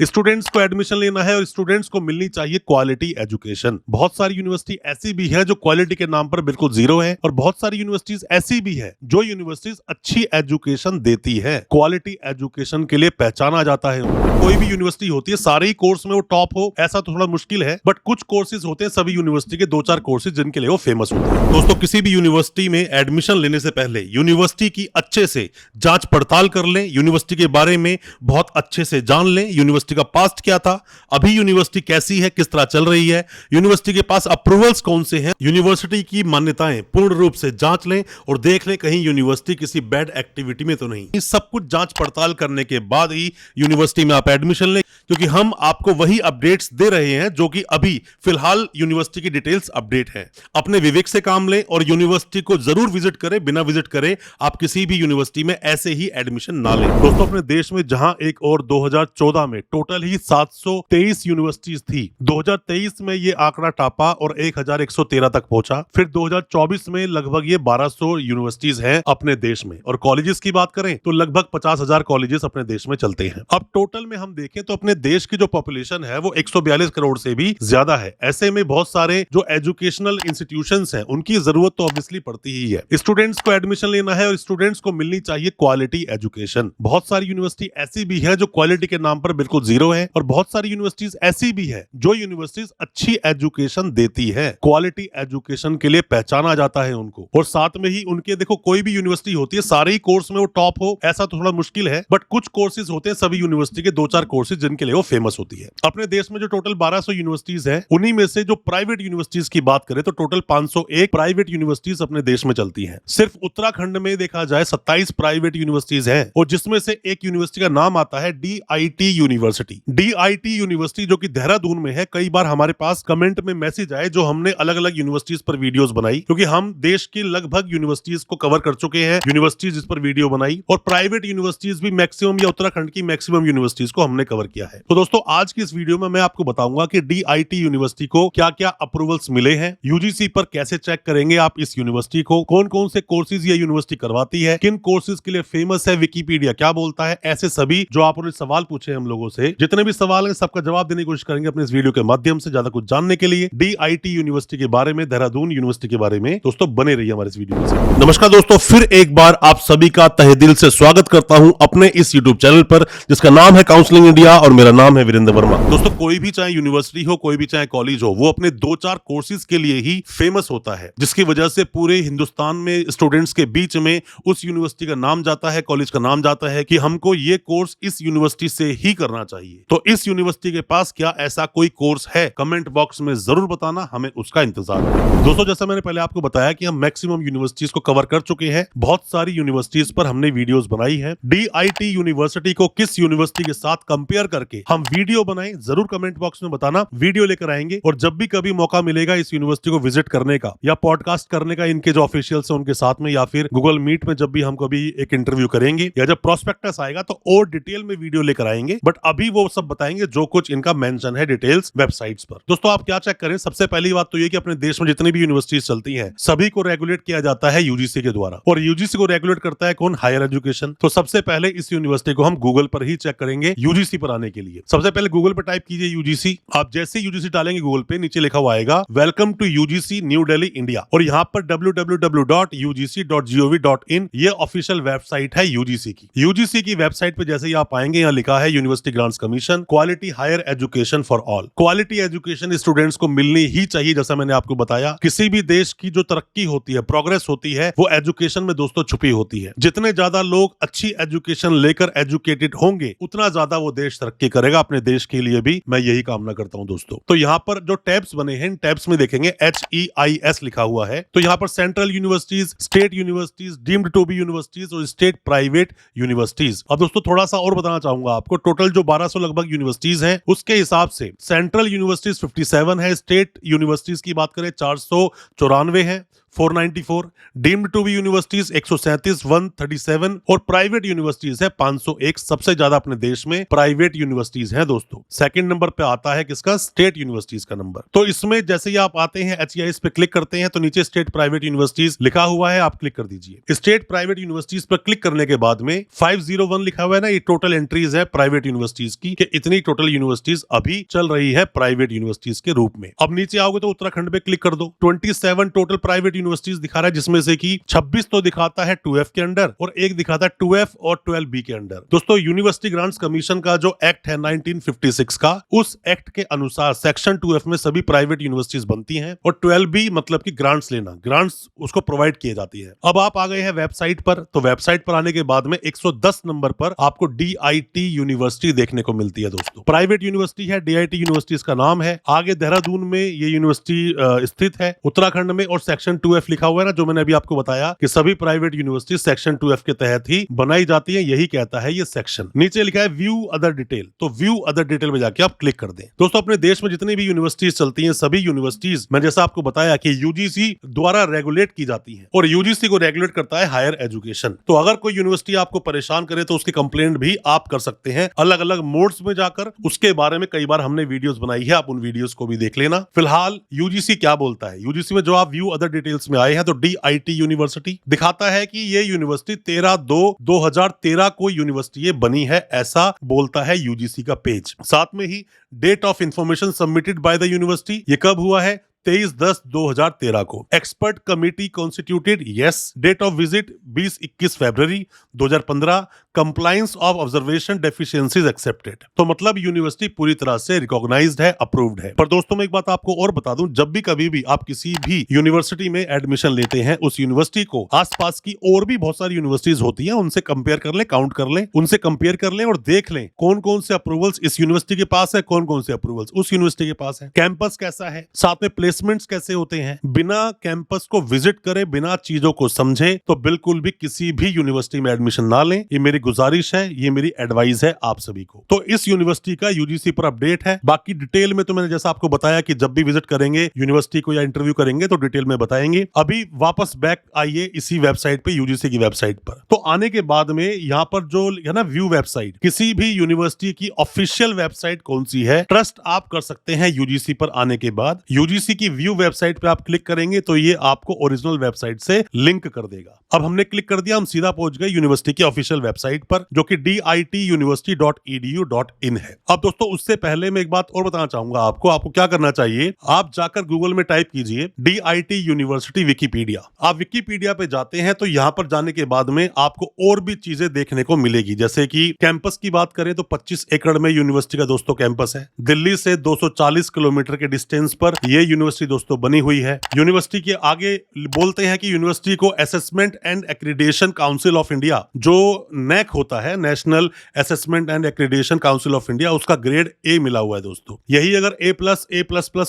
Students को admission लेना है और स्टूडेंट्स को मिलनी चाहिए क्वालिटी एजुकेशन। बहुत सारी यूनिवर्सिटी ऐसी भी है जो क्वालिटी के नाम पर बिल्कुल जीरो है और बहुत सारी यूनिवर्सिटीज ऐसी भी है जो यूनिवर्सिटीज अच्छी एजुकेशन देती है। क्वालिटी एजुकेशन के लिए पहचाना जाता है। कोई भी यूनिवर्सिटी होती है सारे ही कोर्स में वो टॉप हो ऐसा तो थोड़ा मुश्किल है, बट कुछ कोर्सेज होते हैं सभी यूनिवर्सिटी के 2-4 कोर्सेज जिनके लिए वो फेमस होते हैं। दोस्तों, किसी भी यूनिवर्सिटी में एडमिशन लेने से पहले यूनिवर्सिटी की अच्छे से जांच पड़ताल कर लें, यूनिवर्सिटी के बारे में बहुत अच्छे से जान लें। यूनिवर्सिटी का पास्ट क्या था, अभी यूनिवर्सिटी कैसी है, किस तरह चल रही है, यूनिवर्सिटी के पास अप्रूवल्स कौन से हैं, यूनिवर्सिटी की मान्यताएं पूर्ण रूप से जांच लें और देख लें कहीं यूनिवर्सिटी किसी बैड एक्टिविटी में तो नहीं। इस सब कुछ जांच पड़ताल करने के बाद ही यूनिवर्सिटी में आप एडमिशन लें, क्योंकि हम आपको वही अपडेट्स दे रहे हैं जो कि अभी फिलहाल यूनिवर्सिटी की डिटेल्स अपडेट है। अपने विवेक से काम लें और यूनिवर्सिटी को जरूर विजिट करें। बिना विजिट करे आप किसी भी यूनिवर्सिटी में ऐसे ही एडमिशन ना लें। दोस्तों, अपने देश में जहां एक और 2014 में टोटल ही 723 यूनिवर्सिटीज थी, 2023 में ये आंकड़ा टापा और 1113 तक पहुंचा। फिर 2024 में लगभग ये 1200 यूनिवर्सिटीज हैं अपने देश में। और कॉलेजेस की बात करें तो लगभग 50,000 कॉलेजेस अपने देश में चलते हैं। अब टोटल में हम देखें तो अपने देश की जो पॉपुलेशन है वो 142 करोड़ से भी ज्यादा है। ऐसे में बहुत सारे जो एजुकेशनल इंस्टीट्यूशंस हैं उनकी जरूरत तो ऑब्वियसली पड़ती ही है। स्टूडेंट्स को एडमिशन लेना है और स्टूडेंट्स को मिलनी चाहिए क्वालिटी एजुकेशन। बहुत सारी यूनिवर्सिटी ऐसी भी है जो क्वालिटी के नाम पर बिल्कुल जीरो है और बहुत सारी यूनिवर्सिटीज ऐसी भी है जो यूनिवर्सिटीज अच्छी एजुकेशन देती है। क्वालिटी एजुकेशन के लिए पहचाना जाता है उनको। और साथ में ही उनके देखो, कोई भी यूनिवर्सिटी होती है सारे ही कोर्स में वो टॉप हो ऐसा तो थोड़ा मुश्किल है, बट कुछ कोर्सेज होते हैं सभी यूनिवर्सिटी के 2-4 कोर्सेज जिनके लिए वो फेमस होती है। अपने देश में जो टोटल 1200 यूनिवर्सिटीज है उन्हीं में से जो प्राइवेट यूनिवर्सिटीज की बात करें तो टोटल 501 प्राइवेट यूनिवर्सिटीज अपने देश में चलती हैं। सिर्फ उत्तराखंड में देखा जाए 27 प्राइवेट यूनिवर्सिटीज हैं और जिसमें से एक यूनिवर्सिटी का नाम आता है DIT यूनिवर्सिटी। DIT यूनिवर्सिटी जो कि देहरादून में है। कई बार हमारे पास कमेंट में मैसेज आए जो हमने अलग अलग यूनिवर्सिटीज पर वीडियोस बनाई, क्योंकि हम देश की लगभग यूनिवर्सिटीज को कवर कर चुके हैं, यूनिवर्सिटीज जिस पर वीडियो बनाई, और प्राइवेट यूनिवर्सिटीज भी मैक्सिमम या उत्तराखंड की मैक्सिमम यूनिवर्सिटीज को हमने कवर किया है। तो दोस्तों, आज की इस वीडियो में मैं आपको बताऊंगा कि DIT यूनिवर्सिटी को क्या क्या अप्रूवल्स मिले हैं, यूजीसी पर कैसे चेक करेंगे आप इस यूनिवर्सिटी को, कौन कौन से कोर्सेज ये यूनिवर्सिटी करवाती है, किन कोर्सेज के लिए फेमस है, विकिपीडिया क्या बोलता है, ऐसे सभी जो आपने सवाल पूछे हम लोगों से, जितने भी सवाल हैं सबका जवाब देने की कोशिश करेंगे अपने इस वीडियो के माध्यम से। ज्यादा कुछ जानने के लिए DIT यूनिवर्सिटी के बारे में, देहरादून यूनिवर्सिटी के बारे में दोस्तों बने रहिए हमारे इस वीडियो में। नमस्कार दोस्तों, फिर एक बार आप सभी का तहे दिल से स्वागत करता हूं अपने इस यूट्यूब चैनल पर जिसका नाम है काउंसलिंग इंडिया और मेरा नाम है वीरेंद्र वर्मा। दोस्तों, कोई भी चाहे यूनिवर्सिटी हो, कोई भी चाहे कॉलेज हो, वो अपने 2-4 कोर्सेज के लिए ही फेमस होता है, जिसकी वजह से पूरे हिंदुस्तान में स्टूडेंट्स के बीच में उस यूनिवर्सिटी का नाम जाता है, कॉलेज का नाम जाता है कि हमको ये कोर्स इस यूनिवर्सिटी से ही करना चाहिए। तो इस यूनिवर्सिटी के पास क्या ऐसा कोई कोर्स है? कमेंट बॉक्स में जरूर बताना, हमें उसका इंतजार है। दोस्तों, जैसा मैंने पहले आपको बताया कि हम मैक्सिमम यूनिवर्सिटीज को कवर कर चुके हैं, बहुत सारी यूनिवर्सिटीज पर हमने वीडियोस बनाई है। DIT यूनिवर्सिटी को किस यूनिवर्सिटी के साथ कंपेयर करके हम वीडियो बनाएं, जरूर कमेंट बॉक्स में बताना, वीडियो लेकर आएंगे। और जब भी कभी मौका मिलेगा इस यूनिवर्सिटी को विजिट करने का या पॉडकास्ट करने का इनके जो ऑफिशियल्स हैं उनके साथ में, या फिर गूगल मीट में जब भी हम कभी एक इंटरव्यू करेंगे या जब प्रोस्पेक्टस आएगा तो और डिटेल में वीडियो लेकर आएंगे, बट अभी वो सब बताएंगे जो कुछ इनका मेंशन है डिटेल्स वेबसाइट्स पर। दोस्तों, आप क्या चेक करें, सबसे पहली बात तो ये कि अपने देश में जितनी भी यूनिवर्सिटीज चलती हैं सभी को रेगुलेट किया जाता है यूजीसी के द्वारा। और यूजीसी को रेगुलेट करता है कौन? Higher education. तो सबसे पहले इस यूनिवर्सिटी को हम गूगल पर ही चेक करेंगे यूजीसी पर आने के लिए। सबसे पहले गूगल पर टाइप कीजिए यूजीसी। आप जैसे यूजीसी डालेंगे गूगल पे, नीचे लिखा हुआ आएगा welcome to UGC new Delhi India, और यहाँ पर www.ugc.gov.in ये ऑफिशियल वेबसाइट है यूजीसी की। यूजीसी की वेबसाइट पे जैसे ही आप आएंगे, यहाँ लिखा है university grants commission, quality higher education for all. Quality education students को मिलनी ही चाहिए। जैसा मैंने आपको बताया, किसी भी देश की जो तरक्की होती है, प्रोग्रेस होती है, वो एजुकेशन में दोस्तों छुपी होती है। जितने ज्यादा लोग अच्छी एजुकेशन लेकर एजुकेटेड होंगे उतना ज्यादा वो देश तरक्की करेगा। अपने देश के लिए भी मैं यही कामना करता हूं दोस्तों। तो यहाँ पर जो टैब्स बने हैं, इन टैब्स में देखेंगे HEIS लिखा हुआ है। तो यहाँ पर central universities, state universities, deemed to be universities और स्टेट प्राइवेट यूनिवर्सिटीज। अब दोस्तों थोड़ा सा और बताना चाहूंगा आपको, टोटल जो 1200 लगभग यूनिवर्सिटीज हैं उसके हिसाब से सेंट्रल यूनिवर्सिटीज 57 है, स्टेट यूनिवर्सिटीज की बात करें 494 है, 494, डीम्ड टू बी यूनिवर्सिटीज 137, 137 और प्राइवेट यूनिवर्सिटीज है 501। सबसे ज्यादा अपने देश में प्राइवेट यूनिवर्सिटीज हैं दोस्तों। सेकंड नंबर पे आता है किसका? स्टेट यूनिवर्सिटीज का नंबर। तो इसमें जैसे ही आप आते हैं HEIS पे क्लिक करते हैं तो नीचे स्टेट प्राइवेट यूनिवर्सिटीज लिखा हुआ है, आप क्लिक कर दीजिए। स्टेट प्राइवेट यूनिवर्सिटीज पर क्लिक करने के बाद में 501 लिखा हुआ है ना, ये टोटल एंट्रीज है प्राइवेट यूनिवर्सिटीज की कि इतनी टोटल यूनिवर्सिटीज अभी चल रही है प्राइवेट यूनिवर्सिटीज के रूप में। अब नीचे आओगे तो उत्तराखंड पे क्लिक कर दो। 27 टोटल प्राइवेट यूनिवर्सिटीज दिखा रहा है, जिसमें से कि 26 तो दिखाता है 2F के अंडर और एक दिखाता है 2F और 12B के अंडर। दोस्तों यूनिवर्सिटी ग्रांट्स कमीशन का जो एक्ट है 1956 का, उस एक्ट के अनुसार सेक्शन 2F में सभी प्राइवेट यूनिवर्सिटीज बनती हैं और 12B मतलब कि ग्रांट्स लेना, ग्रांट्स उसको प्रोवाइड किए जाती है। अब आप आ गए हैं वेबसाइट पर, तो वेबसाइट पर आने के बाद में 110 नंबर पर आपको DIT यूनिवर्सिटी देखने को मिलती है दोस्तों। प्राइवेट यूनिवर्सिटी है, DIT यूनिवर्सिटी इसका नाम है। आगे देहरादून में ये यूनिवर्सिटी स्थित है, उत्तराखंड में, और सेक्शन 2F लिखा हुआ है ना, जो मैंने अभी आपको बताया कि सभी प्राइवेट यूनिवर्सिटी सेक्शन 2F के तहत ही बनाई जाती है, यही कहता है ये सेक्शन। नीचे लिखा है व्यू अदर डिटेल, तो व्यू अदर डिटेल में जाके आप क्लिक कर दें। दोस्तों अपने देश में जितनी भी यूनिवर्सिटीज चलती हैं, सभी यूनिवर्सिटीज मैं जैसा आपको बताया कि UGC द्वारा रेगुलेट की जाती है और UGC को रेगुलेट करता है हायर एजुकेशन। तो अगर कोई यूनिवर्सिटी आपको परेशान करे तो उसकी कंप्लेंट भी आप कर सकते हैं अलग अलग मोड्स में जाकर। उसके बारे में कई बार हमने वीडियोस बनाई है, आप उन वीडियोस को भी देख लेना। फिलहाल UGC क्या बोलता है, UGC में जो आप व्यू अदर डिटेल्स में आए हैं तो DIT यूनिवर्सिटी दिखाता है कि ये यूनिवर्सिटी 13/2/2013 को यूनिवर्सिटी ये बनी है, ऐसा बोलता है UGC का पेज। साथ में ही date of information submitted by the university, ये कब हुआ है? 23/10/2013 को। Expert committee constituted, yes. Date of visit 20-21 February 2015। Compliance of observation deficiencies accepted. तो मतलब यूनिवर्सिटी पूरी तरह से रिकॉग्नाइज्ड है, अप्रूव्ड है। पर दोस्तों मैं एक बात आपको और बता दूं, जब भी कभी भी आप किसी भी यूनिवर्सिटी में एडमिशन लेते हैं, उस यूनिवर्सिटी को आसपास की और भी बहुत सारी यूनिवर्सिटीज होती हैं, उनसे कंपेयर कर लें, काउंट कर लें, उनसे कंपेयर कर लें और देख लें कौन कौन से अप्रूवल्स इस यूनिवर्सिटी के पास है, कौन कौन से अप्रूवल्स उस यूनिवर्सिटी के पास है, कैंपस कैसा है, साथ में प्लेसमेंट्स कैसे होते हैं। बिना कैंपस को विजिट करे, बिना चीजों को समझे तो बिल्कुल भी किसी भी यूनिवर्सिटी में एडमिशन ना लें। ये मेरी गुजारिश है, ये मेरी एडवाइस है आप सभी को। तो इस यूनिवर्सिटी का UGC पर अपडेट है। बाकी डिटेल में तो मैंने जैसा आपको बताया कि जब भी विजिट करेंगे यूनिवर्सिटी को या इंटरव्यू करेंगे तो डिटेल में बताएंगे। अभी वापस बैक आइए इसी वेबसाइट पे, UGC की वेबसाइट पर। तो आने के बाद में यहाँ पर जो है ना व्यू वेबसाइट, किसी भी यूनिवर्सिटी की ऑफिशियल वेबसाइट कौन सी है, ट्रस्ट आप कर सकते हैं UGC पर आने के बाद। UGC की व्यू वेबसाइट पे आप क्लिक करेंगे तो ये आपको ओरिजिनल वेबसाइट से लिंक कर देगा। अब हमने क्लिक कर दिया, हम सीधा पहुंच गए यूनिवर्सिटी की ऑफिशियल वेबसाइट पर, जो कि dituniversity.edu.in है। अब दोस्तों उससे पहले मैं एक बात और बताना चाहूंगा आपको क्या करना चाहिए, आप जाकर गूगल में टाइप कीजिए DIT यूनिवर्सिटी विकिपीडिया। आप विकिपीडिया पे जाते हैं तो यहाँ पर जाने के बाद में आपको और भी चीजें देखने को मिलेगी, जैसे कि कैंपस की बात करें तो 25 एकड़ में यूनिवर्सिटी का दोस्तों कैंपस है। दिल्ली से 240 किलोमीटर के डिस्टेंस पर ये यूनिवर्सिटी दोस्तों बनी हुई है। यूनिवर्सिटी के आगे बोलते हैं कि यूनिवर्सिटी को assessment and accreditation council of India, जो NAAC होता है, national assessment and accreditation council of India, उसका ग्रेड A मिला हुआ है दोस्तों। यही अगर A++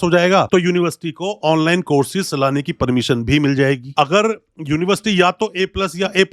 हो जाएगा तो यूनिवर्सिटी को ऑनलाइन कोर्सेज चलाने की परमिशन भी मिल जाएगी। अगर यूनिवर्सिटी या तो A+ या A++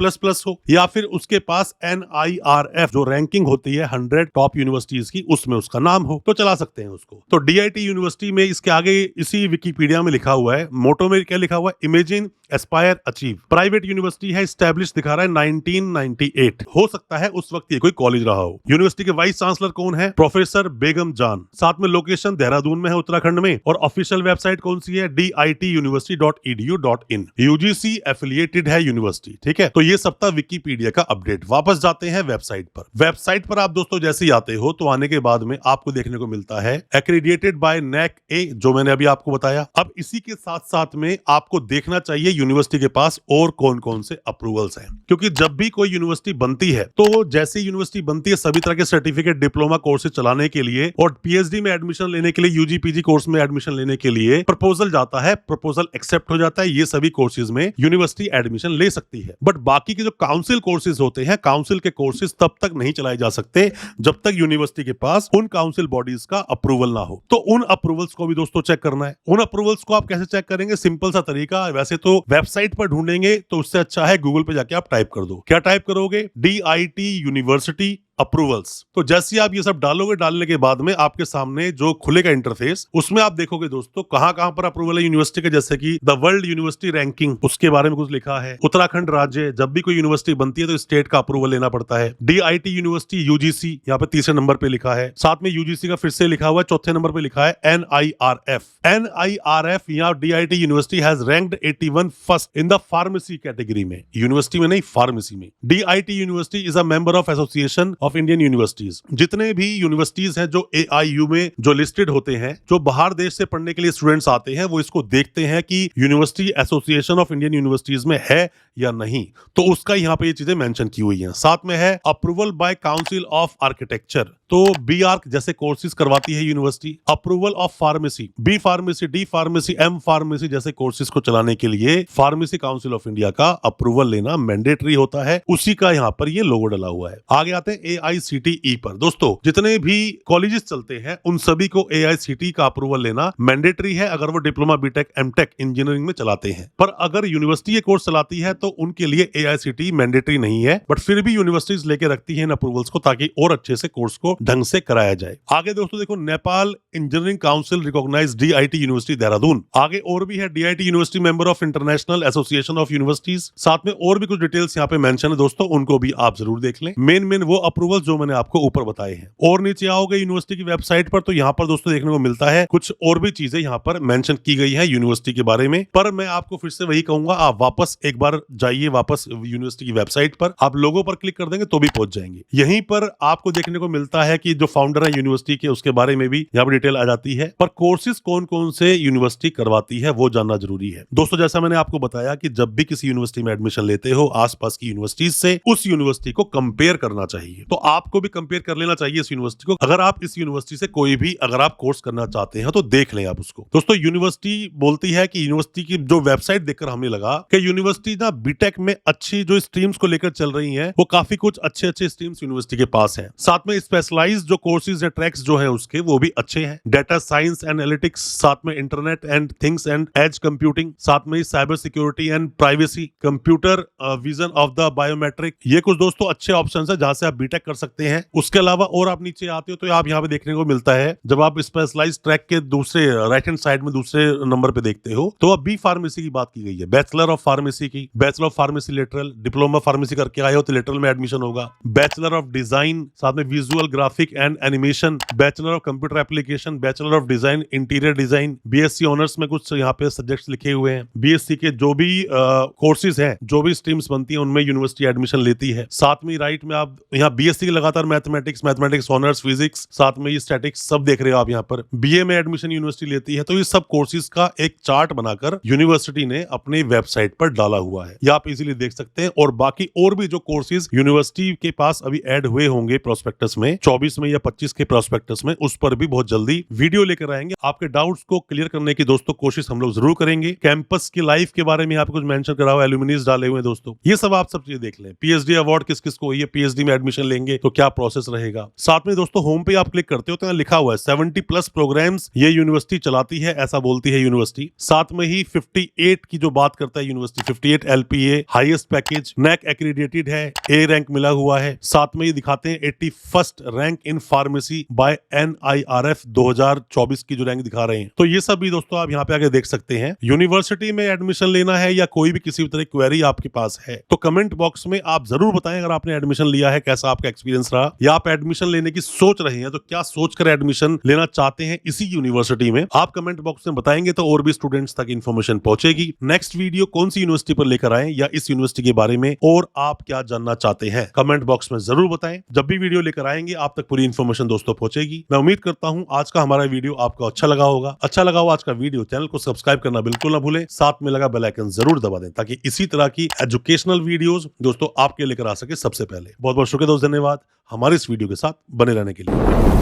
हो या फिर उसके पास NIRF जो रैंकिंग होती है 100 टॉप यूनिवर्सिटीज की, उसमें उसका नाम हो तो चला सकते हैं उसको। तो DIT यूनिवर्सिटी में इसके आगे इसी विकिपीडिया में लिखा हुआ है, मोटो में क्या लिखा हुआ है, imagine Aspire achieve. Private university है, स्टैब्लिश दिखा रहा है 1998। हो सकता है उस वक्त ये कोई कॉलेज रहा हो। यूनिवर्सिटी के वाइस चांसलर कौन है? प्रोफेसर बेगम जान। साथ में लोकेशन देहरादून में है, उत्तराखंड में। और ऑफिशियल वेबसाइट कौन सी है? dituniversity.edu.in। UGC एफिलिएटेड है यूनिवर्सिटी, ठीक है। तो ये सब था विकिपीडिया का अपडेट। वापस जाते हैं वेबसाइट पर। वेबसाइट पर आप दोस्तों जैसे ही आते हो तो आने के बाद में आपको देखने को मिलता है एक्रीडिएटेड बाय NAAC A, जो मैंने अभी आपको बताया। अब इसी के साथ साथ में आपको देखना चाहिए यूनिवर्सिटी के पास और कौन कौन से अप्रूवल्स हैं, क्योंकि जब भी कोई यूनिवर्सिटी बनती है तो जैसे यूनिवर्सिटी बनती है सभी तरह के सर्टिफिकेट, डिप्लोमा कोर्सेज चलाने के लिए और PhD में एडमिशन लेने के लिए, UG PG कोर्स में एडमिशन लेने के लिए प्रपोजल जाता है, प्रपोजल एक्सेप्ट हो जाता है, ये सभी कोर्सेज में यूनिवर्सिटी एडमिशन ले सकती है। बट बाकी के जो काउंसिल कोर्सेज होते हैं, काउंसिल के कोर्सेज तब तक नहीं चलाए जा सकते जब तक यूनिवर्सिटी के पास उन काउंसिल बॉडीज का अप्रूवल ना हो। तो उन अप्रूवल्स को भी दोस्तों चेक करना है। उन अप्रूवल्स को आप कैसे चेक करेंगे? सिंपल सा तरीका, वैसे तो वेबसाइट पर ढूंढेंगे तो उससे अच्छा है गूगल पे जाके आप टाइप कर दो। क्या टाइप करोगे? DIT university approvals. तो जैसे आप ये सब डालोगे, डालने के बाद में आपके सामने जो खुलेगा इंटरफेस, उसमें आप देखोगे दोस्तों कहां पर अप्रूवल है यूनिवर्सिटी के, जैसे कि द वर्ल्ड यूनिवर्सिटी रैंकिंग, उसके बारे में कुछ लिखा है। उत्तराखंड राज्य, जब भी कोई यूनिवर्सिटी बनती है तो स्टेट का अप्रूवल लेना पड़ता है। DIT यूनिवर्सिटी यूजीसी यहाँ पे तीसरे नंबर पे लिखा है। साथ में यूजीसी का फिर से लिखा हुआ है, चौथे नंबर पे लिखा है NIRF या DIT university has ranked 81 first in the pharmacy category में, यूनिवर्सिटी में नहीं फार्मेसी में। DIT university is a member of association of Indian universities. जितने भी यूनिवर्सिटीज हैं जो AIU में जो लिस्टेड होते हैं, जो बाहर देश से पढ़ने के लिए स्टूडेंट्स आते हैं, वो इसको देखते हैं कि university association of Indian universities में है या नहीं, तो उसका यहाँ पे ये चीजें मेंशन की हुई हैं। साथ में है approval bye council of architecture, तो BArch जैसे कोर्सेज करवाती है university. Approval of pharmacy, B pharmacy, D pharmacy, M pharmacy जैसे कोर्सेज को चलाने के लिए फार्मेसी काउंसिल ऑफ इंडिया का अप्रूवल लेना मैंडेटरी होता है, उसी का यहाँ पर ये लोगो डला हुआ है। आगे आते हैं AICTE पर। दोस्तों जितने भी कॉलेजेस चलते हैं उन सभी को AICTE का अप्रूवल लेना मैंडेटरी है, अगर वो डिप्लोमा, BTech, MTech इंजीनियरिंग में चलाते हैं। पर अगर यूनिवर्सिटी ये कोर्स चलाती है तो उनके लिए AICTE मैंडेटरी नहीं है, बट फिर भी यूनिवर्सिटीज लेके रखती है इन अप्रूवल्स को, ताकि और अच्छे से कोर्स को ढंग से कराया जाए। आगे दोस्तों देखो, Nepal engineering council recognise DIT university Dehradun. आगे और भी है, DIT university member of international association of universities. साथ में और भी कुछ डिटेल्स यहाँ पे मेंशन है दोस्तों, उनको भी आप जरूर देख लें। मेन वो अप्रूवल जो मैंने आपको ऊपर बताए हैं। और नीचे आओगे यूनिवर्सिटी की वेबसाइट पर, तो यहाँ पर दोस्तों देखने को मिलता है कुछ और भी चीजें यहाँ पर मेंशन की गई है यूनिवर्सिटी के बारे में। पर मैं आपको फिर से वही कहूंगा, आप वापस एक बार जाइए वापस यूनिवर्सिटी की वेबसाइट पर, आप लोगों पर क्लिक कर देंगे तो भी पहुंच जाएंगे। यहीं पर आपको देखने को मिलता है कि जो फाउंडर है यूनिवर्सिटी के, उसके बारे में भी यहाँ पर डिटेल आ जाती है। पर कोर्सेज कौन कौन से यूनिवर्सिटी करवाती है वो जानना जरूरी है दोस्तों। जैसा मैंने आपको बताया कि जब भी किसी यूनिवर्सिटी में एडमिशन लेते हो, आसपास की यूनिवर्सिटीज से उस यूनिवर्सिटी को कंपेयर करना चाहिए। तो आपको भी कंपेयर कर लेना चाहिए इस यूनिवर्सिटी को। अगर आप इस यूनिवर्सिटी से कोई भी अगर आप कोर्स करना चाहते हैं तो देख लें आप उसको। दोस्तों यूनिवर्सिटी बोलती है कि यूनिवर्सिटी की जो वेबसाइट देखकर हमें लगा कि यूनिवर्सिटी ना BTech में अच्छी जो स्ट्रीम्स को लेकर चल रही है, वो काफी कुछ अच्छे स्ट्रीम्स यूनिवर्सिटी के पास है। साथ में स्पेशलाइज्ड जो कोर्सेज है, ट्रैक्स जो है उसके, वो भी अच्छे हैं। डाटा साइंस, एनालिटिक्स, साथ में internet and things and edge computing, साथ में cyber security and privacy, computer vision of the biometric, ये कुछ दोस्तों अच्छे ऑप्शंस है जहां से आप BTech कर सकते हैं। उसके अलावा और आप नीचे आते हो तो आप यहाँ पे देखने को मिलता है, जब आप स्पेशलाइज्ड ट्रैक के दूसरे राइट हैंड साइड में दूसरे नंबर पे देखते हो तो अब B फार्मेसी की बात की गई है। बैचलर ऑफ फार्मेसी की, bachelor of pharmacy lateral, diploma pharmacy करके आए हो तो लेटरल में एडमिशन होगा। बैचलर ऑफ डिजाइन, साथ में visual graphic and animation, bachelor of computer application, bachelor of design, interior design, BSc honours में कुछ यहाँ पे सब्जेक्ट्स लिखे हुए हैं। BSc के जो भी कोर्सेज हैं, जो भी स्ट्रीम्स बनती हैं, उनमें यूनिवर्सिटी एडमिशन लेती है। साथ में राइट में आप यहाँ BSc की लगातार मैथमेटिक्स ऑनर्स, फिजिक्स, साथ में ये स्टैटिक्स सब देख रहे हो आप यहाँ पर। BA में एडमिशन यूनिवर्सिटी लेती है। तो ये सब कोर्सेज का एक चार्ट बनाकर यूनिवर्सिटी ने अपनी वेबसाइट पर डाला हुआ है, ये आप इजीली देख सकते हैं। और बाकी और भी जो कोर्सेज यूनिवर्सिटी के पास अभी ऐड हुए होंगे प्रोस्पेक्टस में, 24 में या 25 के प्रोस्पेक्टस में, उस पर भी बहुत जल्दी वीडियो लेकर आएंगे। आपके डाउट्स को क्लियर करने की दोस्तों कोशिश हम लोग जरूर करेंगे। कैंपस की लाइफ के बारे में यहाँ पे कुछ मेंशन करा हुआ है, एल्यूमिनीज डाले हुए हैं दोस्तों, ये सब आप सब चीजें देख लें। PhD अवार्ड किस किस को, ये PhD में एडमिशन लेंगे तो क्या प्रोसेस रहेगा। साथ में दोस्तों होम पे आप क्लिक करते हो तो यहाँ लिखा हुआ है 70+ प्रोग्राम्स ये यूनिवर्सिटी चलाती है, ऐसा बोलती है यूनिवर्सिटी। साथ में ही 58 की जो बात करता है university, 58 LPA highest package, NAC accredited है, A रैंक मिला हुआ है। साथ में ये दिखाते हैं 81st rank in pharmacy by NIRF 2024 की जो रैंक दिखा रहे हैं। तो ये सब भी दोस्तों आप यहाँ पे आगे देख सकते हैं। यूनिवर्सिटी में एडमिशन लेना है या कोई भी किसी भी तरह की क्वेरी आपके पास है तो कमेंट बॉक्स में आप जरूर बताएं, अगर आपने एडमिशन लिया है कैसा आपका एक्सपीरियंस रहा, या आप एडमिशन लेने की सोच रहे हैं तो क्या सोचकर एडमिशन लेना चाहते हैं इसी यूनिवर्सिटी में, आप कमेंट बॉक्स में बताएंगे तो और भी स्टूडेंट्स तक इन्फॉर्मेशन पहुंचेगी। नेक्स्ट वीडियो कौन सी यूनिवर्सिटी पर लेकर आए या इस यूनिवर्सिटी के बारे में और आप क्या जानना चाहते हैं, कमेंट बॉक्स में जरूर बताएं। जब भी वीडियो लेकर आएंगे आप तक पूरी इन्फॉर्मेशन दोस्तों पहुंचेगी। मैं उम्मीद करता हूं आज का हमारा वीडियो आपको अच्छा लगा होगा। अच्छा लगा हो आज का वीडियो, चैनल को सब्सक्राइब करना बिल्कुल ना भूलें, साथ में लगा बेल आइकन जरूर दबा दें ताकि इसी तरह की एजुकेशनल वीडियोस दोस्तों आपके लेकर आ सके सबसे पहले। बहुत बहुत शुक्रिया दोस्त, धन्यवाद हमारे इस वीडियो के साथ बने रहने के लिए।